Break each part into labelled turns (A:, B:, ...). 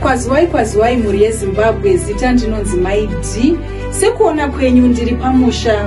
A: Kwaziwai muri yeZimbabwe, zita ndinonzi Mai D. Sekuona kwenyu ndiri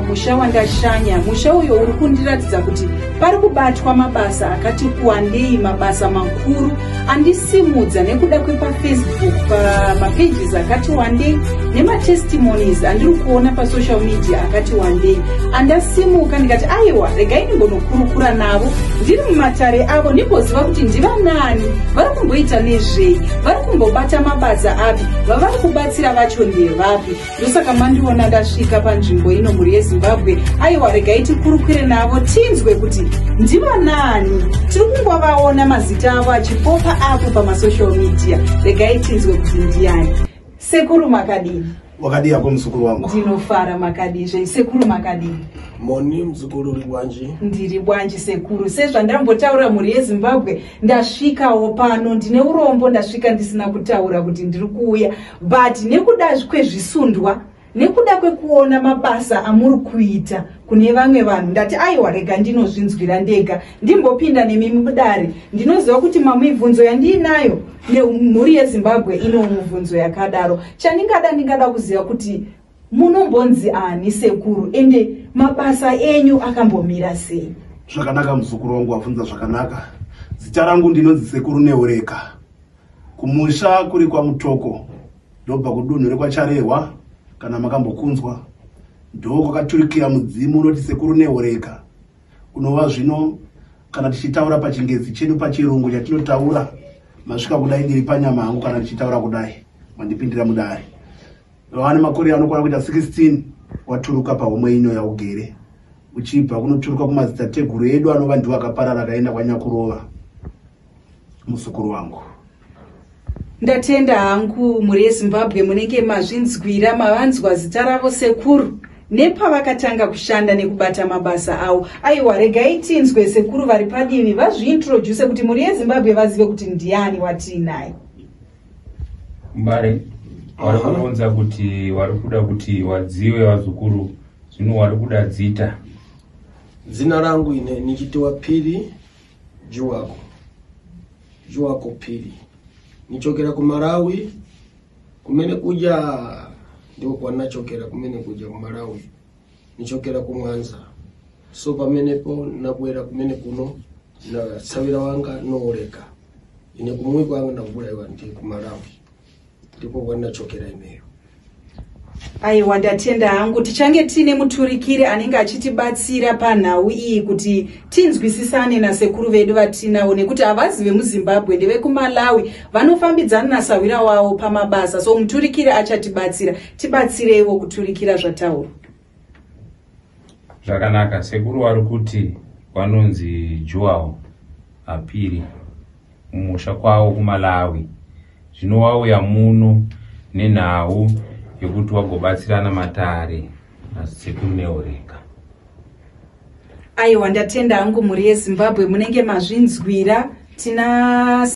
A: musha wandashanya. Musha uyo uri kundiratidza kuti pari kubatwa mabasa akati kuwandei, mabasa makuru andisimudza nekuda kwepa Facebook, pamapages akati wandei nematestimonies andiri kuona pasocial media akati wandei. Andasimuka ndikati aiwa, regai ndimbonokurukura navo ndiri mumatare avo ndimboziva kuti ndiva nani, vari kumboita nezvei, vari kumbobata mabasa api, vavari kubatsira vacho ndevapi. Ndosaka mandiona ndasvika panzvimbo ino muri yeZimbabwe. Aiwa, regai tikurukure navo tinzwe kuti ndiva nani. Tiri kungovaona mazita avo achipopa apo pamasocial media. Regai tinzwe kuti ndiani. Sekuru makadini?
B: Wakadi yako mzukuru wangu.
A: Ndinofara makadizve. Sekuru makadini?
C: Moni mzukuru uri bwanji?
A: Ndiri bwanji sekuru. Sezva ndambotaura muri yeZimbabwe, ndasvikawo pano ndine urombo, ndasvika ndisina kutaura kuti ndiri kuuya, but nekuda kwezvisundwa, nekuda kwekuona mabasa amuri kuita kune vamwe vanhu, ndati aiwa, rega ndinozvinzwira ndega, ndimbopinda nemi mudare. Ndinoziva kuti mamibvunzo yandinayo muri yeZimbabwe ino mubvunzo yakadaro. Ndingada kuziva kuti munombonzi ani sekuru, ende mabasa enyu akambomira sei?
B: Zvakanaka muzukuru wangu, wabvunza zvakanaka. Zita rangu ndinonzi Sekuru Neureka. Kumusha kuri kwa Mutoko, ndobva kudunhu rekwaCharehwa, kana makambokunzwa. Ndiko kwakaturikira mudzimu unoti Sekuru Neureka. Unova zvino kana tichitaura pachingezi chedu pachirungu chatinotaura, masvika kudai ndiri panyama yangu kana tichitaura kudai, mandipindira mudare. Vane makore anokwana kuita 16 waturuka pahomwe ino yaugere. Uchibva kunoturuka kumazita teguru edu anova ndiwo akaparara akaenda kwaNyakurova. Muzukuru wangu.
A: Ndatenda hangu muri yeZimbabwe munenge mazvinzwira, mavanzwa zita ravo sekuru nepavakatanga kushanda nekubata mabasa avo. Aiwa, regai tinzwe sekuru vari padivi vazviintroduce kuti muri yeZimbabwe vazive kuti ndiani watiinaye.
D: Mbare, wari kubvunza kuti wari kuda kuti wadziwe vazukuru, zvino wari kuda dzita.
C: Zina rangu ine nichitiwa Phiri Juwako Phiri. Nichokera ku Malawi, kumene kuja ndiko kwanachokera, kumene kuja ku Malawi. Nichokera ku Mwanza. So pamenepo nabwera kumene kuno na savira wanga Nooreka. Ine kumwe kwanga ndabulayiwa ndi ku Malawi. Ndipo kwanachokera imeyo.
A: Aiwa, ndatenda hangu. Tichange tine muturikiri anenge achitibatsira panhau iyi kuti tinzwisisane nasekuru vedu vatinawo, nekuti havazi vemuZimbabwe, ndevekuMalawi, vanofambidzana nasawira wavo pamabasa. So muturikiri achatibatsira. Tibatsireiwo kuturikira zvataura.
D: Zvakanaka, sekuru wari kuti vanonzi Juwao Phiri, mumusha kwavo kuMalawi. Zvino wauya muno nenhau yekuti wagobatsirana matare naSekuru Neureka.
A: Aiwa, ndatenda hangu muri yeZimbabwe munenge mazvinzwira. Tina